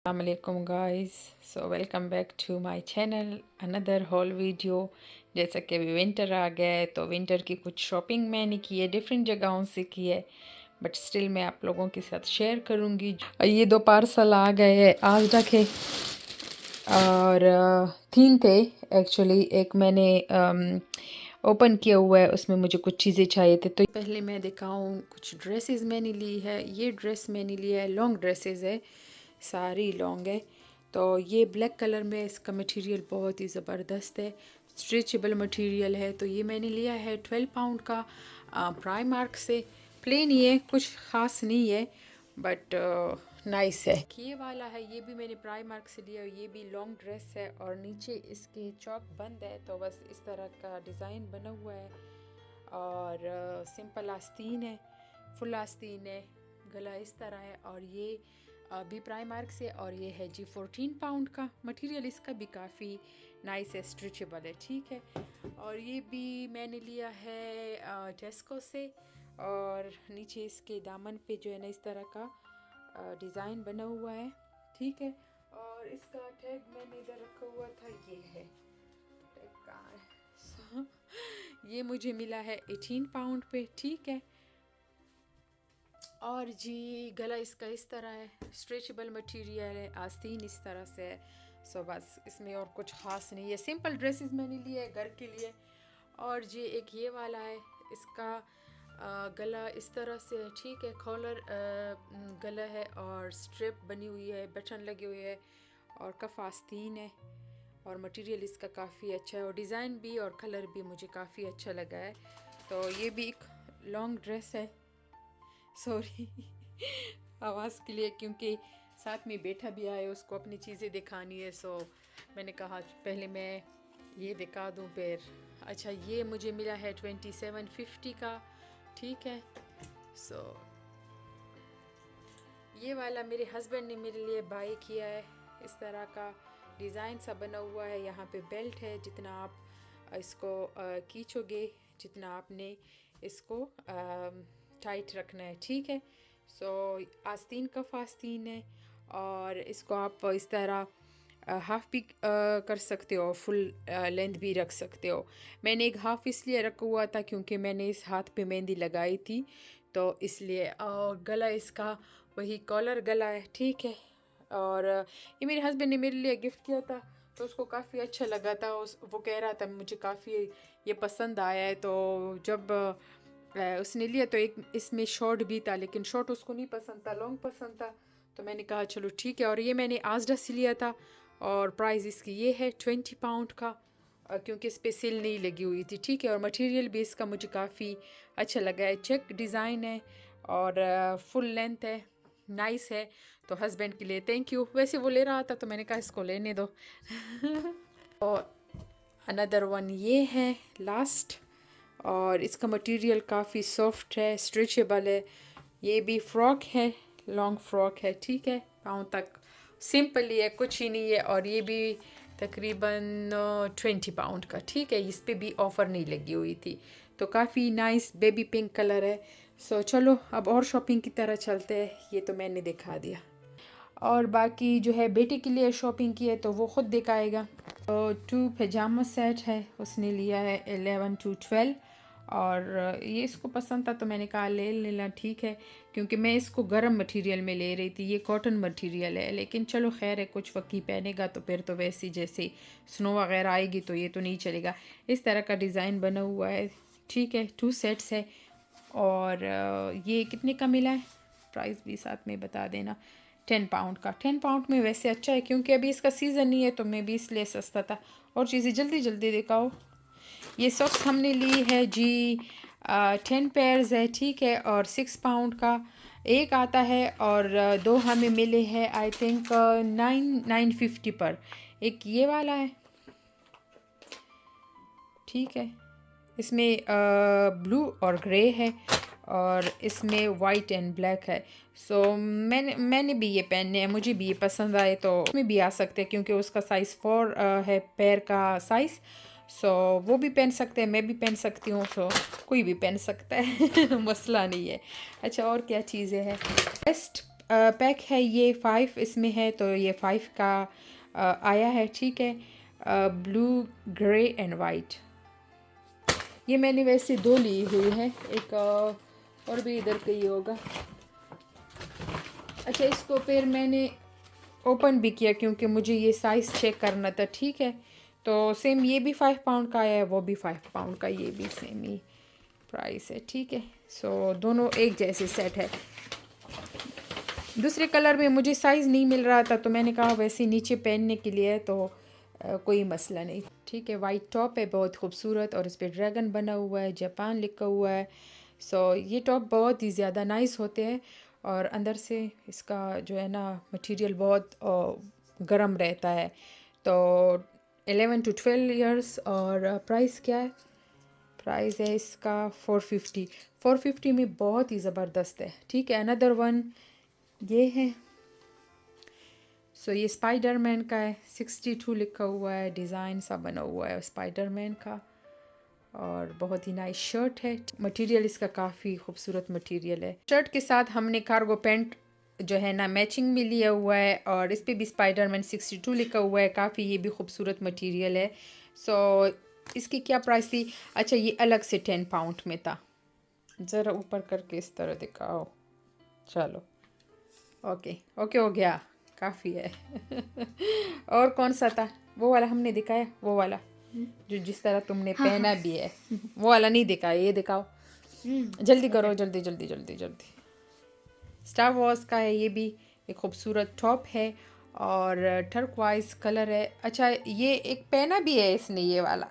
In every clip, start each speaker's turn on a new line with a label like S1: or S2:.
S1: Assalamualaikum guys, so welcome back to my channel, another haul video। जैसा कि अभी winter आ गया है तो विंटर की कुछ शॉपिंग मैंने की है, डिफरेंट जगहों से की है, बट स्टिल मैं आप लोगों के साथ शेयर करूँगी। ये दो पार्सल आ गए हैं आज रखे और तीन थे एक्चुअली। एक मैंने ओपन किया हुआ है, उसमें मुझे कुछ चीज़ें चाहिए थे। तो पहले मैं दिखाऊँ, कुछ ड्रेसेस मैंने ली है। ये ड्रेस मैंने लिया है, लॉन्ग ड्रेसेस है, सारी लॉन्ग है। तो ये ब्लैक कलर में, इसका मटेरियल बहुत ही ज़बरदस्त है, स्ट्रेचेबल मटेरियल है। तो ये मैंने लिया है 12 पाउंड का प्राइमार्क से। प्लेन ही है, कुछ ख़ास नहीं है, बट नाइस है। ये वाला है, ये भी मैंने प्राइमार्क से लिया, ये भी लॉन्ग ड्रेस है और नीचे इसके चौक बंद है, तो बस इस तरह का डिज़ाइन बना हुआ है और सिंपल आस्तीन है, फुल आस्तीन है, गला इस तरह है। और ये भी प्राइमार्क से और ये है जी 14 पाउंड का। मटेरियल इसका भी काफ़ी नाइस है, स्ट्रेचेबल है, ठीक है। और ये भी मैंने लिया है टेस्को से और नीचे इसके दामन पे जो है ना इस तरह का डिज़ाइन बना हुआ है, ठीक है। और इसका टैग मैंने इधर रखा हुआ था, ये है टैग कहाँ है ये मुझे मिला है 18 पाउंड पे, ठीक है। और जी गला इसका इस तरह है, स्ट्रेचेबल मटेरियल है, आस्तीन इस तरह से है। सो बस इसमें और कुछ ख़ास नहीं है, सिंपल ड्रेसेस मैंने लिए है घर के लिए। और जी एक ये वाला है, इसका गला इस तरह से है, ठीक है। कॉलर गला है और स्ट्रिप बनी हुई है, बटन लगे हुए हैं और कफ आस्तीन है और मटेरियल इसका काफ़ी अच्छा है और डिज़ाइन भी और कलर भी मुझे काफ़ी अच्छा लगा है। तो ये भी एक लॉन्ग ड्रेस है, सॉरी आवाज़ के लिए, क्योंकि साथ में बेटा भी आए, उसको अपनी चीज़ें दिखानी है। सो मैंने कहा पहले मैं ये दिखा दूँ फिर। अच्छा ये मुझे मिला है 2750 का, ठीक है। सो ये वाला मेरे हस्बैंड ने मेरे लिए बाय किया है, इस तरह का डिज़ाइन सा बना हुआ है। यहाँ पे बेल्ट है, जितना आप इसको खींचोगे, जितना आपने इसको टाइट रखना है, ठीक है। सो आस्तीन कफ आस्तीन है और इसको आप इस तरह हाफ भी कर सकते हो, फुल लेंथ भी रख सकते हो। मैंने एक हाफ इसलिए रखा हुआ था क्योंकि मैंने इस हाथ पे मेहंदी लगाई थी, तो इसलिए। और गला इसका वही कॉलर गला है, ठीक है। और ये मेरे हस्बैंड ने मेरे लिए गिफ्ट किया था, तो उसको काफ़ी अच्छा लगा था। वो कह रहा था मुझे काफ़ी ये पसंद आया है। तो जब उसने लिया तो एक इसमें शॉर्ट भी था, लेकिन शॉर्ट उसको नहीं पसंद था, लॉन्ग पसंद था। तो मैंने कहा चलो ठीक है। और ये मैंने आजडा से लिया था और प्राइस इसकी ये है 20 पाउंड का, क्योंकि इस पर सेल नहीं लगी हुई थी, ठीक है। और मटेरियल भी इसका मुझे काफ़ी अच्छा लगा है, चेक डिज़ाइन है और फुल लेंथ है, नाइस है। तो हस्बैंड के लिए थैंक यू। वैसे वो ले रहा था तो मैंने कहा इसको लेने दो और अनदर वन ये है लास्ट, और इसका मटेरियल काफ़ी सॉफ्ट है, स्ट्रेचेबल है। ये भी फ्रॉक है, लॉन्ग फ्रॉक है, ठीक है, पाँव तक, सिंपल ही है, कुछ ही नहीं है। और ये भी तकरीबन 20 पाउंड का, ठीक है। इस पे भी ऑफ़र नहीं लगी हुई थी, तो काफ़ी नाइस बेबी पिंक कलर है। सो चलो अब और शॉपिंग की तरह चलते हैं, ये तो मैंने दिखा दिया। और बाकी जो है बेटे के लिए शॉपिंग की है तो वो ख़ुद दिखाएगा। तो 2 पजामा सेट है, उसने लिया है 11 to 12 और ये इसको पसंद था तो मैंने कहा ले लेना, ठीक है, क्योंकि मैं इसको गर्म मटेरियल में ले रही थी। ये कॉटन मटेरियल है, लेकिन चलो खैर है, कुछ वक्त ही पहनेगा तो फिर तो वैसे जैसे स्नो वगैरह आएगी तो ये तो नहीं चलेगा। इस तरह का डिज़ाइन बना हुआ है, ठीक है। 2 सेट्स है और ये कितने का मिला है, प्राइस भी साथ में बता देना। 10 पाउंड का। 10 पाउंड में वैसे अच्छा है, क्योंकि अभी इसका सीज़न नहीं है तो मैं भी इसलिए सस्ता था। और चीज़ें जल्दी जल्दी दिखाओ। ये सॉक्स हमने ली है जी 10 पेयर्स है, ठीक है, और 6 पाउंड का एक आता है और दो हमें मिले हैं आई थिंक 950 पर। एक ये वाला है, ठीक है, इसमें ब्लू और ग्रे है और इसमें वाइट एंड ब्लैक है। सो मैंने भी ये पहनने हैं, मुझे भी ये पसंद आए तो उसमें भी आ सकते हैं, क्योंकि उसका साइज़ 4 है, पैर का साइज़। सो वो भी पहन सकते हैं, मैं भी पहन सकती हूँ, सो कोई भी पहन सकता है मसला नहीं है। अच्छा और क्या चीज़ें हैं, वेस्ट पैक है ये 5 इसमें है, तो ये 5 का आया है, ठीक है। Blue, grey and white. ये मैंने वैसे 2 ली हुई है, एक और भी इधर कहीं होगा। अच्छा, इसको फिर मैंने ओपन भी किया क्योंकि मुझे ये साइज़ चेक करना था, ठीक है। तो सेम ये भी 5 पाउंड का आया है, वो भी 5 पाउंड का, ये भी सेम ही प्राइस है, ठीक है। सो दोनों एक जैसे सेट है। दूसरे कलर में मुझे साइज़ नहीं मिल रहा था, तो मैंने कहा वैसे नीचे पहनने के लिए तो कोई मसला नहीं, ठीक है। वाइट टॉप है, बहुत खूबसूरत, और इस पर ड्रैगन बना हुआ है, जापान लिखा हुआ है। सो ये टॉप बहुत ही ज़्यादा नाइस होते हैं, और अंदर से इसका जो है ना मटेरियल बहुत गर्म रहता है। तो 11 to 12 ईयर्स। और प्राइस क्या है? प्राइस है इसका 450 में बहुत ही ज़बरदस्त है, ठीक है। अनदर वन ये है। सो ये स्पाइडरमैन का है, 62 लिखा हुआ है, डिज़ाइन सा बना हुआ है स्पाइडरमैन का, और बहुत ही नाइस शर्ट है। मटेरियल इसका काफ़ी खूबसूरत मटेरियल है। शर्ट के साथ हमने कार्गो पैंट जो है ना मैचिंग में लिया हुआ है, और इस पे भी स्पाइडरमैन 62 लिखा हुआ है, काफ़ी ये भी खूबसूरत मटेरियल है। सो इसकी क्या प्राइस थी? अच्छा, ये अलग से 10 पाउंड में था। ज़रा ऊपर करके इस तरह दिखाओ। चलो, ओके ओके हो गया, काफ़ी है। और कौन सा था? वो वाला हमने दिखाया, वो वाला जो जिस तरह तुमने पहना भी है, वो वाला नहीं दिखाया, ये दिखाओ। जल्दी करो, जल्दी जल्दी जल्दी जल्दी। स्टार वॉर्स का है ये भी, एक खूबसूरत टॉप है, और टर्कवाइज कलर है। अच्छा, ये एक पहना भी है इसने, ये वाला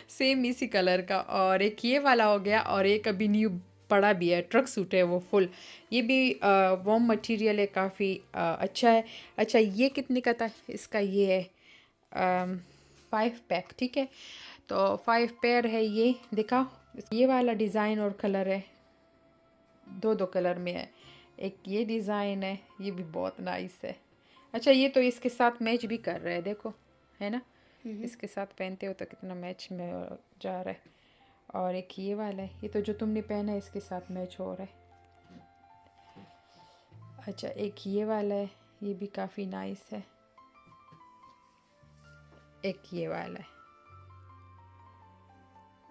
S1: सेम इसी कलर का, और एक ये वाला हो गया, और एक अभी न्यू पड़ा भी है, ट्रक सूट है वो फुल। ये भी वॉर्म मटेरियल है, काफ़ी अच्छा है। अच्छा, ये कितने का था? इसका ये है 5 पैक, ठीक है। तो 5 पेयर है, ये दिखाओ। ये वाला डिज़ाइन और कलर है, दो कलर में है। एक ये डिज़ाइन है, ये भी बहुत नाइस है। अच्छा, ये तो इसके साथ मैच भी कर रहा है, देखो, है ना। इसके साथ पहनते हो तो कितना मैच में जा रहा है। और एक ये वाला है, ये तो जो तुमने पहना है इसके साथ मैच हो रहा है। अच्छा, एक ये वाला है, ये भी काफ़ी नाइस है। एक ये वाला है।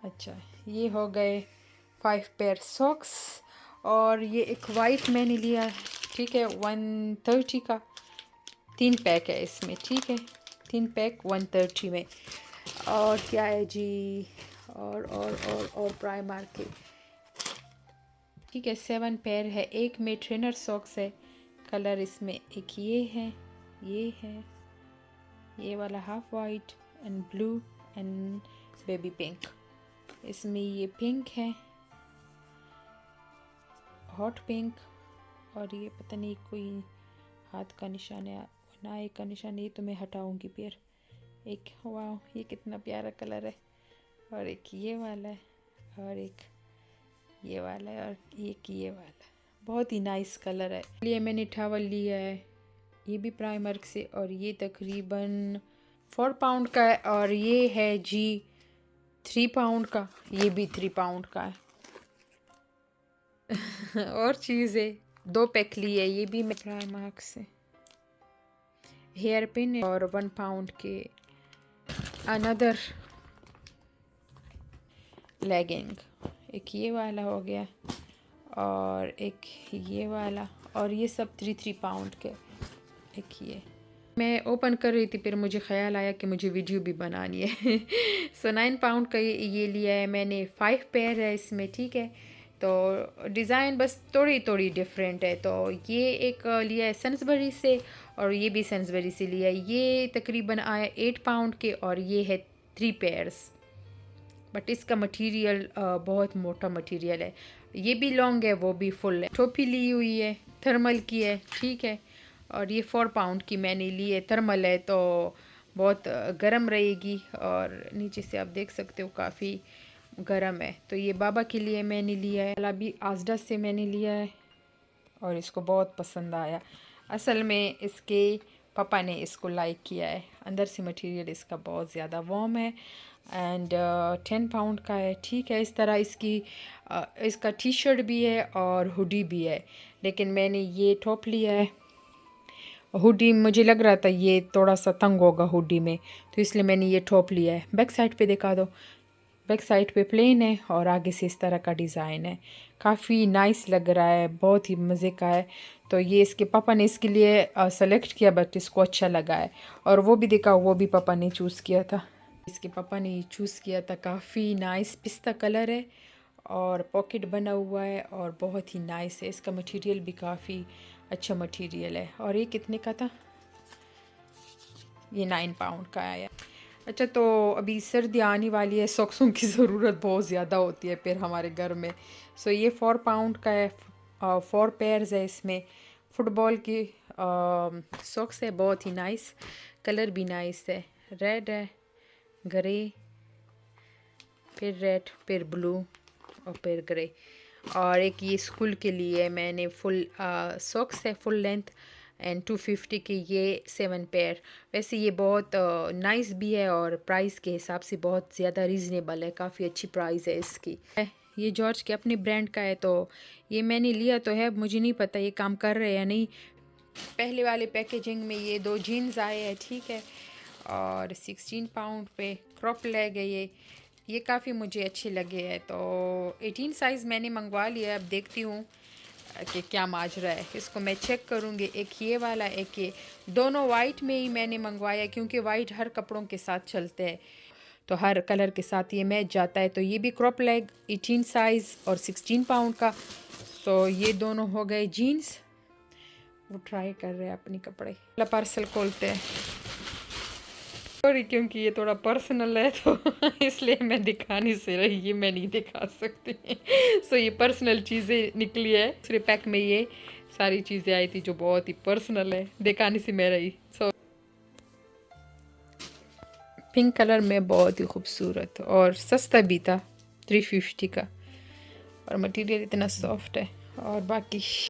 S1: अच्छा, ये हो गए 5 पेयर सॉक्स। और ये एक वाइट मैंने लिया है, ठीक है, 130 का 3 पैक है इसमें, ठीक है। 3 पैक 130 में। और क्या है जी? और प्राइमर के, ठीक है, 7 पेयर है। एक में ट्रेनर सॉक्स है, कलर इसमें एक ये है, ये है, ये वाला half white and blue and baby pink. इसमें ये पिंक है, हॉट पिंक, और ये पता नहीं कोई हाथ का निशान है ना, एक का निशान, ये तो मैं हटाऊंगी फिर। एक, वाह, ये कितना प्यारा कलर है। और एक ये वाला है, और एक ये वाला है, और एक ये वाला, बहुत ही नाइस कलर है। लिए मैंने टॉवल लिया है, ये भी प्राइमर्क से, और ये तकरीबन 4 पाउंड का है। और ये है जी 3 पाउंड का, ये भी 3 पाउंड का है। और चीज़ें 2 पैक लिए, ये भी मैं प्राइमर्क से। हेयर पिन और 1 पाउंड के अनदर लेगिंग, एक ये वाला हो गया, और एक ये वाला, और ये सब 3 पाउंड के। एक ये मैं ओपन कर रही थी, फिर मुझे ख्याल आया कि मुझे वीडियो भी बनानी है। सो 9 पाउंड का ये लिया है मैंने। 5 पेयर है इसमें, ठीक है। तो डिज़ाइन बस थोड़ी थोड़ी डिफरेंट है। तो ये एक लिया है सन्सबरी से, और ये भी सन्सबरी से लिया है। ये तकरीबन आया 8 पाउंड के, और ये है 3 पेयर्स। बट इसका मटेरियल बहुत मोटा मटेरियल है। ये भी लॉन्ग है, वो भी फुल है। टोपी ली हुई है, थर्मल की है, ठीक है। और ये 4 पाउंड की मैंने ली है, थर्मल है, तो बहुत गर्म रहेगी। और नीचे से आप देख सकते हो काफ़ी गर्म है। तो ये बाबा के लिए मैंने लिया है, अभी आजडा से मैंने लिया है, और इसको बहुत पसंद आया। असल में इसके पापा ने इसको लाइक किया है। अंदर से मटेरियल इसका बहुत ज़्यादा वार्म है, एंड 10 पाउंड का है, ठीक है। इस तरह इसकी इसका टी शर्ट भी है और हुडी भी है। लेकिन मैंने ये टॉप लिया है। हुडी मुझे लग रहा था ये थोड़ा सा तंग होगा हुडी में, तो इसलिए मैंने ये टॉप लिया है। बैक साइड पे दिखा दो। बैक साइड पे प्लेन है और आगे से इस तरह का डिज़ाइन है। काफ़ी नाइस लग रहा है, बहुत ही मज़े का है। तो ये इसके पापा ने इसके लिए सेलेक्ट किया, बट इसको अच्छा लगा है। और वो भी देखा, वो भी पापा ने चूज़ किया था। इसके पापा ने चूज़ किया था। काफ़ी नाइस पिस्ता कलर है और पॉकेट बना हुआ है और बहुत ही नाइस है। इसका मटेरियल भी काफ़ी अच्छा मटेरियल है। और ये कितने का था? ये 9 पाउंड का आया। अच्छा, तो अभी सर्दी आने वाली है, सॉक्सों की ज़रूरत बहुत ज़्यादा होती है फिर हमारे घर में। सो ये 4 पाउंड का है। 4 पेयर्स है इसमें। फुटबॉल की सॉक्स है, बहुत ही नाइस। कलर भी नाइस है। रेड है, ग्रे, फिर रेड, फिर ब्लू और फिर ग्रे। और एक ये स्कूल के लिए मैंने फुल सॉक्स है, फुल लेंथ एंड 250 के ये 7 पेयर। वैसे ये बहुत नाइस भी है और प्राइस के हिसाब से बहुत ज़्यादा रीज़नेबल है। काफ़ी अच्छी प्राइस है इसकी। ये जॉर्ज के अपने ब्रांड का है, तो ये मैंने लिया तो है, मुझे नहीं पता ये काम कर रहे हैं या नहीं। पहले वाले पैकेजिंग में ये 2 जीन्स आए हैं, ठीक है। और 16 पाउंड पे क्रॉप लेग है ये काफ़ी मुझे अच्छे लगे हैं। तो 18 साइज़ मैंने मंगवा लिया। अब देखती हूँ कि क्या माजरा है, इसको मैं चेक करूँगी। एक ये वाला, एक ये, दोनों वाइट में ही मैंने मंगवाया क्योंकि वाइट हर कपड़ों के साथ चलते हैं, तो हर कलर के साथ ये मैच जाता है। तो ये भी क्रॉप लेग 18 साइज़ और 16 पाउंड का। तो ये दोनों हो गए जीन्स। वो ट्राई कर रहे हैं अपनी कपड़े। पार्सल खोलते हैं। सॉरी, क्योंकि ये थोड़ा पर्सनल है तो इसलिए मैं दिखा नहीं से रही, ये मैं नहीं दिखा सकती। सो ये पर्सनल चीज़ें निकली है। दूसरे पैक में ये सारी चीज़ें आई थी जो बहुत ही पर्सनल है, दिखाने से मैं रही। सो पिंक कलर में बहुत ही खूबसूरत और सस्ता भी था, 350 का। और मटेरियल इतना सॉफ्ट है। और बाकी